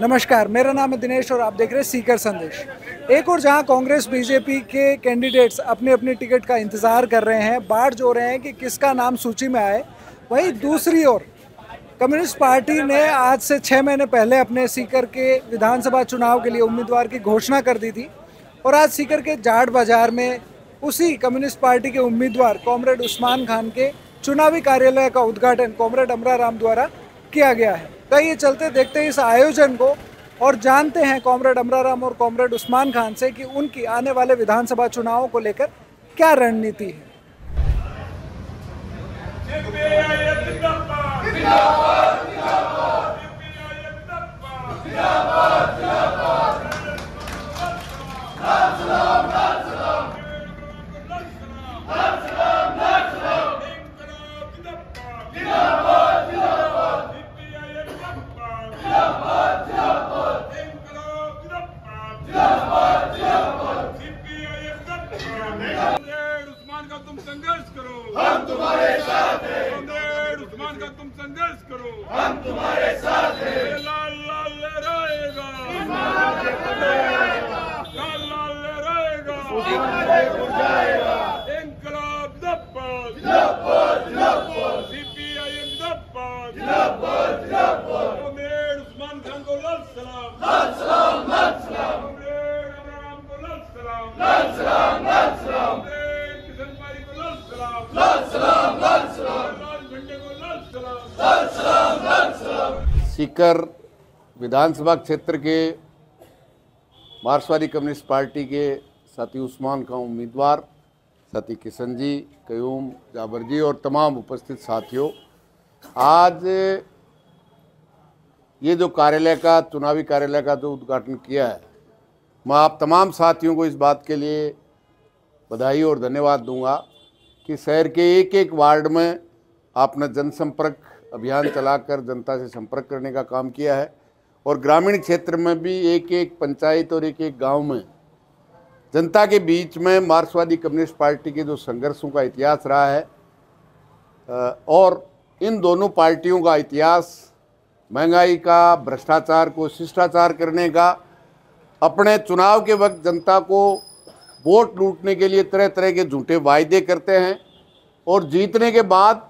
नमस्कार, मेरा नाम है दिनेश और आप देख रहे हैं सीकर संदेश। एक और जहां कांग्रेस बीजेपी के कैंडिडेट्स अपनी अपनी टिकट का इंतजार कर रहे हैं, बाट जो रहे हैं कि किसका नाम सूची में आए, वहीं दूसरी ओर कम्युनिस्ट पार्टी ने आज से 6 महीने पहले अपने सीकर के विधानसभा चुनाव के लिए उम्मीदवार की घोषणा कर दी थी और आज सीकर के जाट बाजार में उसी कम्युनिस्ट पार्टी के उम्मीदवार कॉमरेड उस्मान खान के चुनावी कार्यालय का उद्घाटन कॉमरेड अमरा राम द्वारा किया गया है। तो ये चलते देखते हैं इस आयोजन को और जानते हैं कॉमरेड अमरा राम और कॉमरेड उस्मान खान से कि उनकी आने वाले विधानसभा चुनावों को लेकर क्या रणनीति है। तुम संघर्ष करो, हम तुम्हारे साथ हैं। उस्मान का तुम संघर्ष करो, हम तुम्हारे साथ हैं। लाल लाल लहराएगा, लाल लाल लहराएगा, इंकलाब जिंदाबाद, जिंदाबाद, सीपीआईएम जिंदाबाद, जिंदाबाद। कॉमरेड उस्मान खान को लाल सलाम, लाल सलाम, लाल सलाम। कॉमरेड अमरा राम को लाल सलाम, लाल सलाम, लाल सलाम। सीकर विधानसभा क्षेत्र के मार्क्सवादी कम्युनिस्ट पार्टी के साथी उस्मान खान उम्मीदवार, साथी किशन जी, कयूम, जाबर जी और तमाम उपस्थित साथियों, आज ये जो कार्यालय का चुनावी कार्यालय का जो उद्घाटन किया है, मैं आप तमाम साथियों को इस बात के लिए बधाई और धन्यवाद दूंगा कि शहर के एक एक वार्ड में आपने जनसंपर्क अभियान चलाकर जनता से संपर्क करने का काम किया है और ग्रामीण क्षेत्र में भी एक एक पंचायत और एक एक गांव में जनता के बीच में मार्क्सवादी कम्युनिस्ट पार्टी के जो संघर्षों का इतिहास रहा है और इन दोनों पार्टियों का इतिहास महंगाई का, भ्रष्टाचार को शिष्टाचार करने का, अपने चुनाव के वक्त जनता को वोट लूटने के लिए तरह तरह के झूठे वायदे करते हैं और जीतने के बाद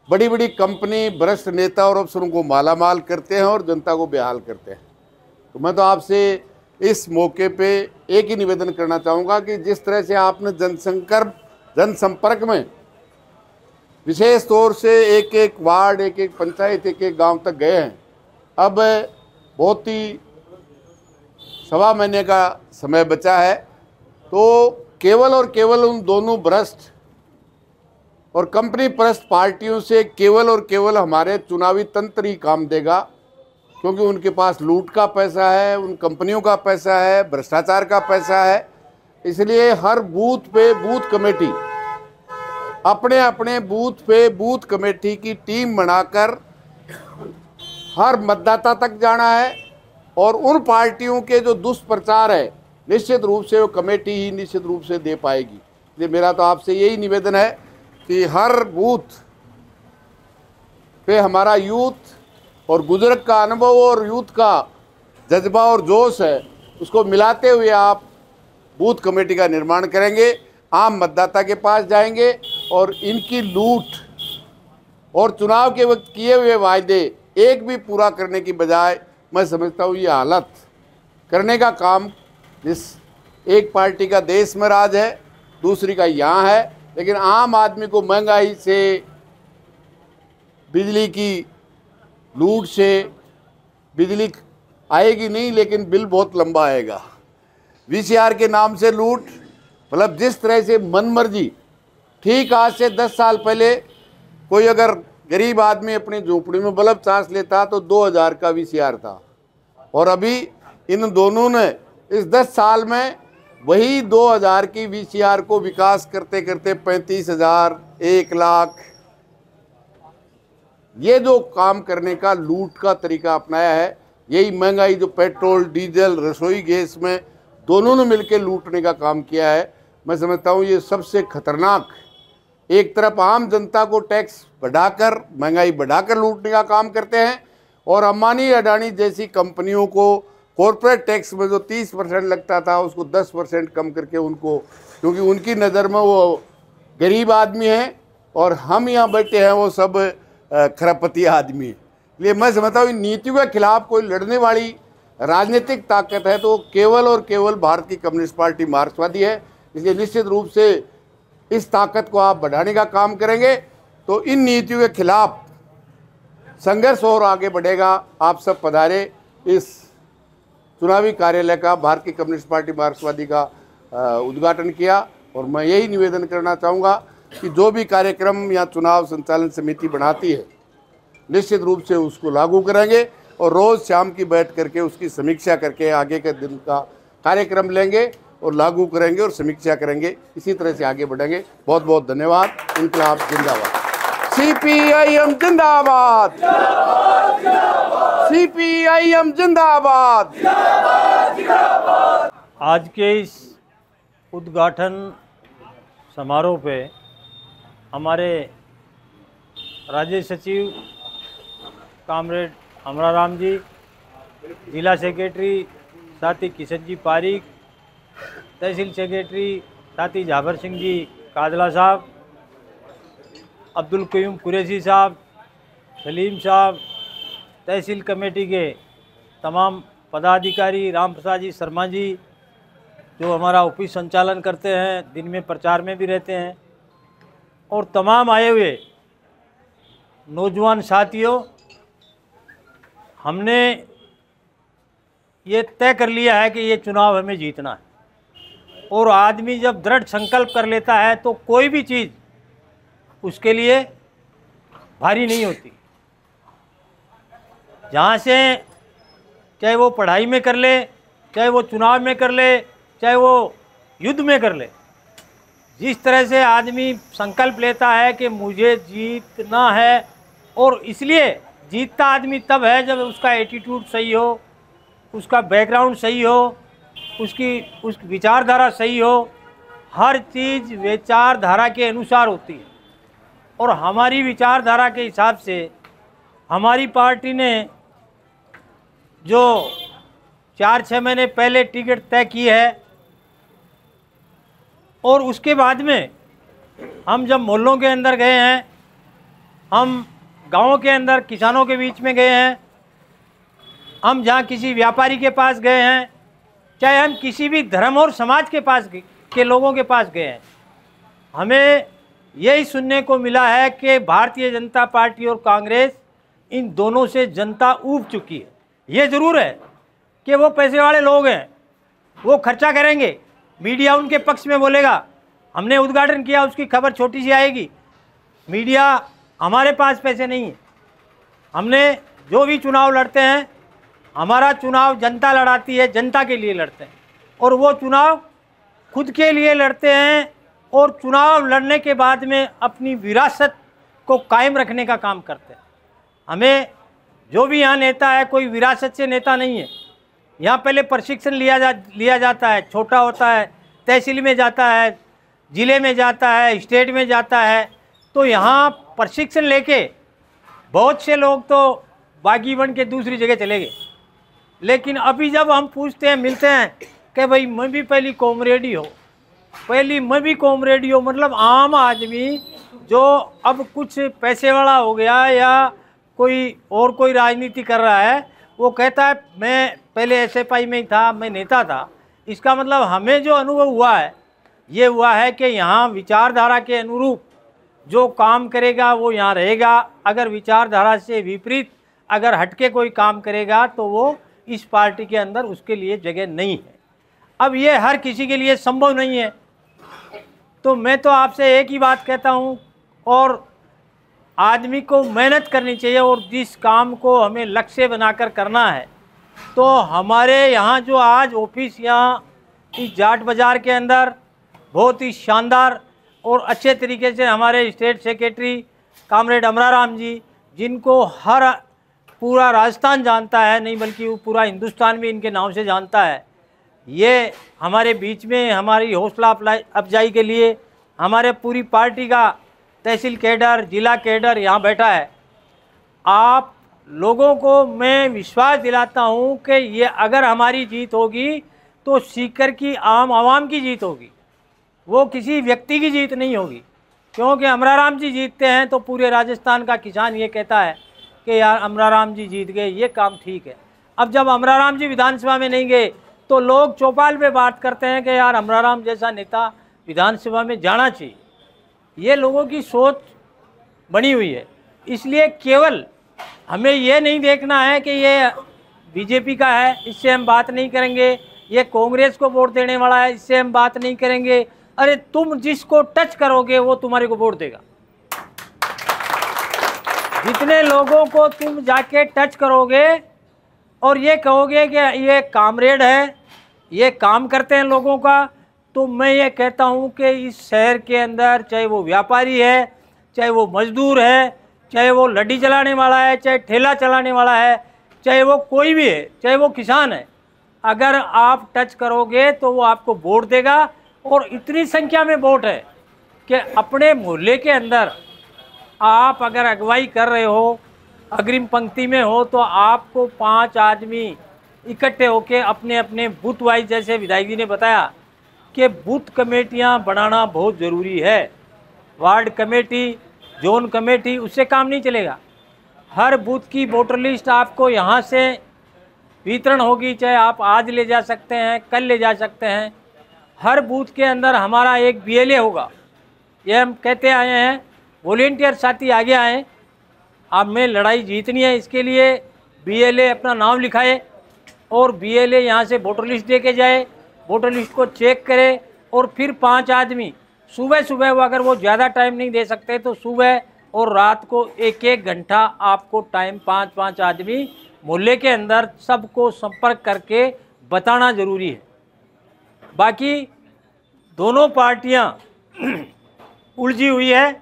बड़ी बड़ी कंपनी, भ्रष्ट नेता और अफसरों को मालामाल करते हैं और जनता को बेहाल करते हैं। तो मैं तो आपसे इस मौके पे एक ही निवेदन करना चाहूँगा कि जिस तरह से आपने जनसंपर्क में विशेष तौर से एक एक वार्ड, एक एक पंचायत, एक एक गांव तक गए हैं, अब बहुत ही सवा महीने का समय बचा है, तो केवल और केवल उन दोनों भ्रष्ट और कंपनी परस्त पार्टियों से केवल और केवल हमारे चुनावी तंत्र ही काम देगा, क्योंकि उनके पास लूट का पैसा है, उन कंपनियों का पैसा है, भ्रष्टाचार का पैसा है। इसलिए हर बूथ पे बूथ कमेटी, अपने अपने बूथ पे बूथ कमेटी की टीम बनाकर हर मतदाता तक जाना है और उन पार्टियों के जो दुष्प्रचार है निश्चित रूप से वो कमेटी ही निश्चित रूप से दे पाएगी। इसलिए मेरा तो आपसे यही निवेदन है कि हर बूथ पे हमारा यूथ और बुजुर्ग का अनुभव और यूथ का जज्बा और जोश है, उसको मिलाते हुए आप बूथ कमेटी का निर्माण करेंगे, आम मतदाता के पास जाएंगे और इनकी लूट और चुनाव के वक्त किए हुए वायदे एक भी पूरा करने की बजाय मैं समझता हूँ ये हालत करने का काम, जिस एक पार्टी का देश में राज है, दूसरी का यहाँ है, लेकिन आम आदमी को महंगाई से, बिजली की लूट से, बिजली आएगी नहीं लेकिन बिल बहुत लंबा आएगा, वीसीआर के नाम से लूट, मतलब जिस तरह से मनमर्जी। ठीक आज से 10 साल पहले कोई अगर गरीब आदमी अपनी झोपड़ी में बल्ब चार्ज लेता तो 2000 का वीसीआर था और अभी इन दोनों ने इस 10 साल में वही 2000 की वीसीआर को विकास करते करते 35,000, 1 लाख, ये जो काम करने का लूट का तरीका अपनाया है, यही महंगाई जो पेट्रोल, डीजल, रसोई गैस में दोनों ने मिलकर लूटने का काम किया है। मैं समझता हूँ ये सबसे खतरनाक, एक तरफ आम जनता को टैक्स बढ़ाकर, महंगाई बढ़ाकर लूटने का काम करते हैं और अंबानी अडानी जैसी कंपनियों को कॉरपोरेट टैक्स में जो 30% लगता था उसको 10% कम करके उनको, क्योंकि उनकी नज़र में वो गरीब आदमी हैं और हम यहाँ बैठे हैं वो सब खरबपति आदमी हैं। इसलिए मैं समझता हूँ इन नीतियों के खिलाफ कोई लड़ने वाली राजनीतिक ताकत है तो केवल और केवल भारत की कम्युनिस्ट पार्टी मार्क्सवादी है। इसलिए निश्चित रूप से इस ताकत को आप बढ़ाने का काम करेंगे तो इन नीतियों के खिलाफ संघर्ष और आगे बढ़ेगा। आप सब पधारे। इस चुनावी कार्यालय का भारतीय कम्युनिस्ट पार्टी मार्क्सवादी का उद्घाटन किया और मैं यही निवेदन करना चाहूँगा कि जो भी कार्यक्रम या चुनाव संचालन समिति बनाती है निश्चित रूप से उसको लागू करेंगे और रोज़ शाम की बैठ करके उसकी समीक्षा करके आगे के दिन का कार्यक्रम लेंगे और लागू करेंगे और समीक्षा करेंगे। इसी तरह से आगे बढ़ेंगे। बहुत बहुत धन्यवाद। इनकलाब जिंदाबाद। CPIM जिंदाबाद। CPIM जिंदाबाद। आज के इस उद्घाटन समारोह पे हमारे राज्य सचिव कामरेड अमराराम जी, जिला सेक्रेटरी साथी किशन जी पारिक, तहसील सेक्रेटरी साथी जाबर सिंह जी कादला साहब, अब्दुल कयूम कुरैशी साहब, सलीम साहब, तहसील कमेटी के तमाम पदाधिकारी, राम प्रसाद जी शर्मा जी जो हमारा ऑफिस संचालन करते हैं, दिन में प्रचार में भी रहते हैं, और तमाम आए हुए नौजवान साथियों, हमने ये तय कर लिया है कि ये चुनाव हमें जीतना है। और आदमी जब दृढ़ संकल्प कर लेता है तो कोई भी चीज़ उसके लिए भारी नहीं होती। जहाँ से चाहे वो पढ़ाई में कर ले, चाहे वो चुनाव में कर ले, चाहे वो युद्ध में कर ले, जिस तरह से आदमी संकल्प लेता है कि मुझे जीतना है, और इसलिए जीतता आदमी तब है जब उसका एटीट्यूड सही हो, उसका बैकग्राउंड सही हो, उसकी विचारधारा सही हो। हर चीज़ विचारधारा के अनुसार होती है और हमारी विचारधारा के हिसाब से हमारी पार्टी ने जो 4-6 महीने पहले टिकट तय की है और उसके बाद में हम जब मोहल्लों के अंदर गए हैं, हम गाँव के अंदर किसानों के बीच में गए हैं, हम जहाँ किसी व्यापारी के पास गए हैं, चाहे हम किसी भी धर्म और समाज के पास के लोगों के पास गए हैं, हमें यही सुनने को मिला है कि भारतीय जनता पार्टी और कांग्रेस इन दोनों से जनता ऊब चुकी है। ये ज़रूर है कि वो पैसे वाले लोग हैं, वो खर्चा करेंगे, मीडिया उनके पक्ष में बोलेगा। हमने उद्घाटन किया, उसकी खबर छोटी सी आएगी। मीडिया, हमारे पास पैसे नहीं है। हमने जो भी चुनाव लड़ते हैं, हमारा चुनाव जनता लड़ाती है, जनता के लिए लड़ते हैं, और वो चुनाव खुद के लिए लड़ते हैं और चुनाव लड़ने के बाद में अपनी विरासत को कायम रखने का काम करते हैं। हमें जो भी यहाँ नेता है, कोई विरासत से नेता नहीं है। यहाँ पहले प्रशिक्षण लिया जाता है, छोटा होता है, तहसील में जाता है, ज़िले में जाता है, स्टेट में जाता है। तो यहाँ प्रशिक्षण लेके बहुत से लोग तो बागी बन के दूसरी जगह चले गए, लेकिन अभी जब हम पूछते हैं, मिलते हैं कि भाई मैं भी पहली कॉमरेडी हो, मतलब आम आदमी जो अब कुछ पैसे वाला हो गया या कोई राजनीति कर रहा है, वो कहता है मैं पहले SFI में ही था, मैं नेता था। इसका मतलब हमें जो अनुभव हुआ है, ये हुआ है कि यहाँ विचारधारा के अनुरूप जो काम करेगा वो यहाँ रहेगा। अगर विचारधारा से विपरीत अगर हटके कोई काम करेगा तो वो इस पार्टी के अंदर उसके लिए जगह नहीं है। अब ये हर किसी के लिए संभव नहीं है। तो मैं तो आपसे एक ही बात कहता हूँ, और आदमी को मेहनत करनी चाहिए, और जिस काम को हमें लक्ष्य बनाकर करना है, तो हमारे यहाँ जो आज ऑफिस यहाँ इस जाट बाज़ार के अंदर बहुत ही शानदार और अच्छे तरीके से हमारे स्टेट सेक्रेटरी कामरेड अमराराम जी, जिनको हर पूरा राजस्थान जानता है, नहीं बल्कि पूरा हिंदुस्तान भी इनके नाम से जानता है, ये हमारे बीच में हमारी हौसला अफजाई के लिए हमारे पूरी पार्टी का तहसील कैडर, जिला कैडर यहाँ बैठा है। आप लोगों को मैं विश्वास दिलाता हूं कि ये अगर हमारी जीत होगी तो सीकर की आम आवाम की जीत होगी, वो किसी व्यक्ति की जीत नहीं होगी। क्योंकि अमराराम जी जीतते हैं तो पूरे राजस्थान का किसान ये कहता है कि यार अमराराम जी जीत गए, ये काम ठीक है। अब जब अमराराम जी विधानसभा में नहीं गए तो लोग चौपाल पे बात करते हैं कि यार अमराराम जैसा नेता विधानसभा में जाना चाहिए। ये लोगों की सोच बनी हुई है। इसलिए केवल हमें ये नहीं देखना है कि ये बीजेपी का है, इससे हम बात नहीं करेंगे, ये कांग्रेस को वोट देने वाला है, इससे हम बात नहीं करेंगे। अरे तुम जिसको टच करोगे वो तुम्हारे को वोट देगा। जितने लोगों को तुम जाके टच करोगे और ये कहोगे कि ये कामरेड है, ये काम करते हैं लोगों का, तो मैं ये कहता हूँ कि इस शहर के अंदर चाहे वो व्यापारी है, चाहे वो मजदूर है, चाहे वो लड्डी चलाने वाला है, चाहे ठेला चलाने वाला है, चाहे वो कोई भी है, चाहे वो किसान है, अगर आप टच करोगे तो वो आपको वोट देगा। और इतनी संख्या में वोट है कि अपने मोहल्ले के अंदर आप अगर अगुवाई कर रहे हो, अग्रिम पंक्ति में हो, तो आपको 5 आदमी इकट्ठे होकर अपने अपने बूथ वाइज, जैसे विधायक जी ने बताया कि बूथ कमेटियां बनाना बहुत ज़रूरी है। वार्ड कमेटी, जोन कमेटी, उससे काम नहीं चलेगा। हर बूथ की वोटर लिस्ट आपको यहाँ से वितरण होगी, चाहे आप आज ले जा सकते हैं, कल ले जा सकते हैं। हर बूथ के अंदर हमारा एक BLA होगा, ये हम कहते आए हैं। वॉलेंटियर साथी आगे आए, अब में लड़ाई जीतनी है, इसके लिए BLA अपना नाम लिखाए और BLA यहाँ से वोटर लिस्ट दे के जाए, वोटर लिस्ट को चेक करे और फिर 5 आदमी सुबह सुबह, वो अगर वो ज़्यादा टाइम नहीं दे सकते तो सुबह और रात को 1-1 घंटा आपको टाइम 5-5 आदमी मोहल्ले के अंदर सबको संपर्क करके बताना ज़रूरी है। बाकी दोनों पार्टियां उलझी हुई है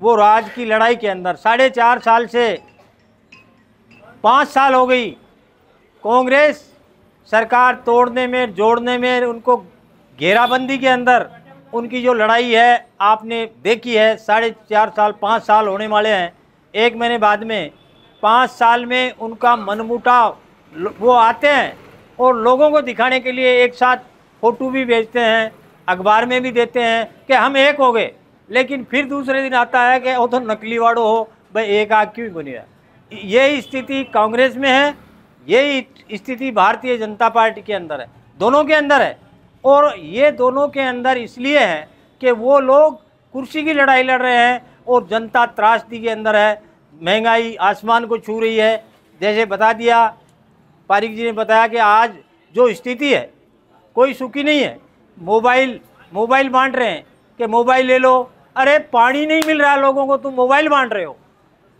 वो राज की लड़ाई के अंदर। 4.5 साल से 5 साल हो गई कांग्रेस सरकार तोड़ने में, जोड़ने में, उनको घेराबंदी के अंदर उनकी जो लड़ाई है आपने देखी है। 4.5 साल, 5 साल होने वाले हैं 1 महीने बाद में। 5 साल में उनका मनमुटाव, वो आते हैं और लोगों को दिखाने के लिए एक साथ फोटो भी भेजते हैं, अखबार में भी देते हैं कि हम एक हो गए, लेकिन फिर दूसरे दिन आता है कि वो तो नकली वाड़ो हो भाई, एक आग क्यों बनी है। यही स्थिति कांग्रेस में है, यही स्थिति भारतीय जनता पार्टी के अंदर है, दोनों के अंदर है। और ये दोनों के अंदर इसलिए है कि वो लोग कुर्सी की लड़ाई लड़ रहे हैं और जनता त्रासदी के अंदर है। महंगाई आसमान को छू रही है। जैसे बता दिया पारिक जी ने बताया कि आज जो स्थिति है कोई सुखी नहीं है। मोबाइल बांट रहे हैं कि मोबाइल ले लो। अरे पानी नहीं मिल रहा लोगों को, तुम मोबाइल बांट रहे हो।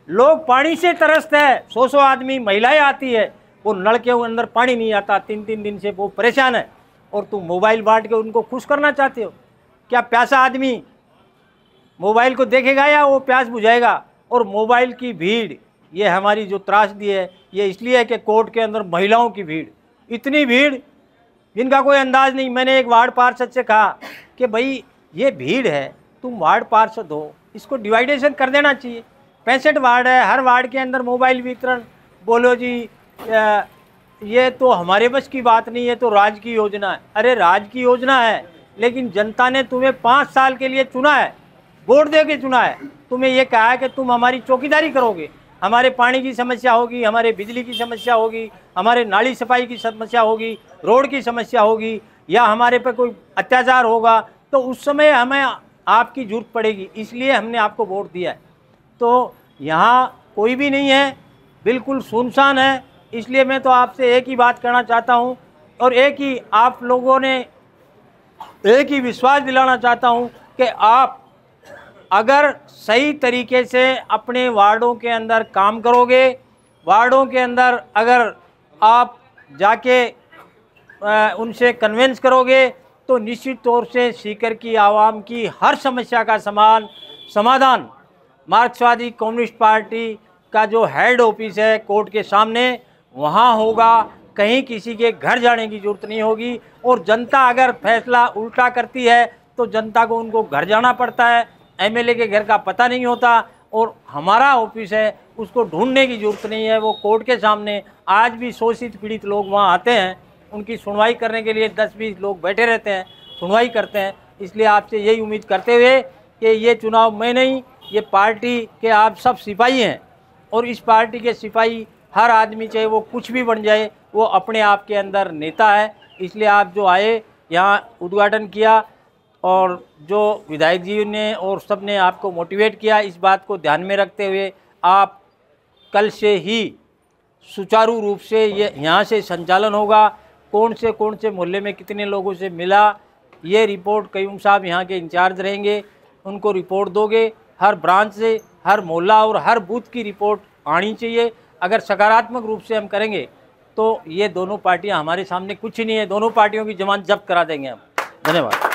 लोग पानी से तरसते हैं, 100 आदमी, महिलाएं आती है, वो नल के अंदर पानी नहीं आता, 3-3 दिन से वो परेशान है, और तुम मोबाइल बांट के उनको खुश करना चाहते हो। क्या प्यासा आदमी मोबाइल को देखेगा या वो प्यास बुझाएगा? और मोबाइल की भीड़, ये हमारी जो त्रासदी है, ये इसलिए है कि कोर्ट के अंदर महिलाओं की भीड़, इतनी भीड़ जिनका कोई अंदाज नहीं। मैंने एक वार्ड पार्षद से कहा कि भाई ये भीड़ है, तुम वार्ड पार्षद हो, इसको डिवाइडेशन कर देना चाहिए। 65 वार्ड है, हर वार्ड के अंदर मोबाइल वितरण। बोलो जी ये तो हमारे बस की बात नहीं है, तो राज्य की योजना है। अरे राज्य की योजना है, लेकिन जनता ने तुम्हें 5 साल के लिए चुना है, वोट दे के चुना है। तुम्हें ये कहा है कि तुम हमारी चौकीदारी करोगे, हमारे पानी की समस्या होगी, हमारे बिजली की समस्या होगी, हमारे नाली सफाई की समस्या होगी, रोड की समस्या होगी, या हमारे पर कोई अत्याचार होगा, तो उस समय हमें आपकी जरूरत पड़ेगी, इसलिए हमने आपको वोट दिया है। तो यहाँ कोई भी नहीं है, बिल्कुल सुनसान है। इसलिए मैं तो आपसे एक ही बात कहना चाहता हूँ, और एक ही आप लोगों ने एक ही विश्वास दिलाना चाहता हूँ कि आप अगर सही तरीके से अपने वार्डों के अंदर काम करोगे, वार्डों के अंदर अगर आप जाके उनसे कन्विंस करोगे, तो निश्चित तौर से सीकर की आवाम की हर समस्या का समाधान मार्क्सवादी कम्युनिस्ट पार्टी का जो हेड ऑफिस है कोर्ट के सामने, वहाँ होगा। कहीं किसी के घर जाने की ज़रूरत नहीं होगी। और जनता अगर फैसला उल्टा करती है तो जनता को उनको घर जाना पड़ता है, MLA के घर का पता नहीं होता, और हमारा ऑफिस है उसको ढूंढने की ज़रूरत नहीं है। वो कोर्ट के सामने आज भी शोषित पीड़ित लोग वहाँ आते हैं, उनकी सुनवाई करने के लिए 10-20 लोग बैठे रहते हैं, सुनवाई करते हैं। इसलिए आपसे यही उम्मीद करते हुए कि ये चुनाव मैं नहीं, ये पार्टी के आप सब सिपाही हैं और इस पार्टी के सिपाही हर आदमी चाहे वो कुछ भी बन जाए वो अपने आप के अंदर नेता है। इसलिए आप जो आए यहाँ उद्घाटन किया और जो विधायक जी ने और सब ने आपको मोटिवेट किया, इस बात को ध्यान में रखते हुए आप कल से ही सुचारू रूप से ये यहाँ से संचालन होगा। कौन से मोहल्ले में कितने लोगों से मिला, ये रिपोर्ट कयूम साहब यहाँ के इंचार्ज रहेंगे, उनको रिपोर्ट दोगे। हर ब्रांच से, हर मोहल्ला और हर बूथ की रिपोर्ट आनी चाहिए। अगर सकारात्मक रूप से हम करेंगे तो ये दोनों पार्टियां हमारे सामने कुछ नहीं है, दोनों पार्टियों की जमानत जब्त करा देंगे हम। धन्यवाद।